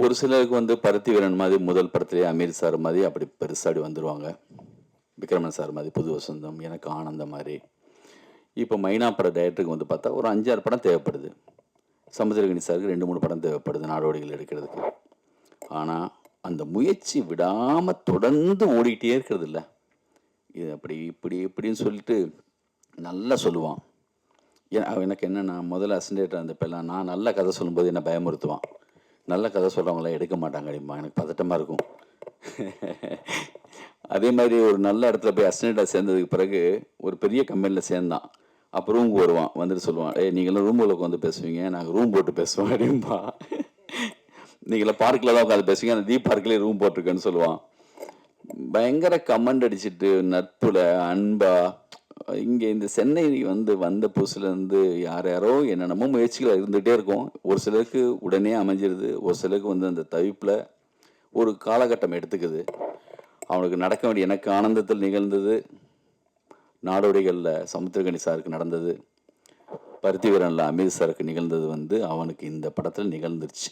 ஒரு சிலருக்கு வந்து பருத்தி வீரன் மாதிரி முதல் படத்திலேயே அமீர் சார் மாதிரி அப்படி பெருசாடி வந்துடுவாங்க. விக்ரமன் சார் மாதிரி புது வசந்தம், எனக்கு ஆனந்தம் மாதிரி. இப்போ மைனா பட டைரக்டருக்கு வந்து பார்த்தா ஒரு 5-6 படம் தேவைப்படுது. சமுத்திரகனி சாருக்கு 2-3 படம் தேவைப்படுது நாடோடிகள் எடுக்கிறதுக்கு. ஆனால் அந்த முயற்சி விடாமல் தொடர்ந்து ஓடிக்கிட்டே இருக்கிறது இல்லை. இது அப்படி இப்படி இப்படின்னு சொல்லிட்டு நல்லா சொல்லுவான். எனக்கு என்னென்னா முதல்ல அசிஸ்டன்ட் இருந்தப்பெல்லாம் நான் நல்ல கதை சொல்லும்போது என்ன பயமுறுத்துவான். நல்ல கதை சொல்கிறவங்களாம் எடுக்க மாட்டாங்க அப்படிமா. எனக்கு பதட்டமாக இருக்கும். அதே மாதிரி ஒரு நல்ல இடத்துல போய் அசிஸ்டண்ட்டாக சேர்ந்ததுக்கு பிறகு ஒரு பெரிய கம்பெனியில் சேர்ந்தான். அப்போ ரூமுக்கு வருவான், வந்துட்டு சொல்லுவான், நீங்களாம் ரூமுக்குள்ள உட்காந்து பேசுவீங்க, நாங்கள் ரூம் போட்டு பேசுவோம் அப்படின்பா. நீங்களாம் பார்க்கில் தான் உட்காந்து பேசுவீங்க, அந்த தீப் பார்க்லேயே ரூம் போட்டிருக்கேன்னு சொல்லுவான். பயங்கர கமெண்ட் அடிச்சுட்டு நட்புல அன்பா. இங்கே இந்த சென்னை வந்த புதுசுலேருந்து யாரோ என்னென்னமோ முயற்சிகள் இருந்துகிட்டே இருக்கும். ஒரு சிலருக்கு உடனே அமைஞ்சிருது, ஒரு சிலருக்கு வந்து அந்த தவிப்பில் ஒரு காலகட்டம் எடுத்துக்குது. அவனுக்கு நடக்க வேண்டிய எனக்கு ஆனந்தத்தில் நிகழ்ந்தது, நாடோடிகளில் சமுத்திரகனி சாருக்கு நடந்தது, பருத்தி வீரனில் அமீர் சாருக்கு நிகழ்ந்தது வந்து அவனுக்கு இந்த படத்தில் நிகழ்ந்துருச்சு.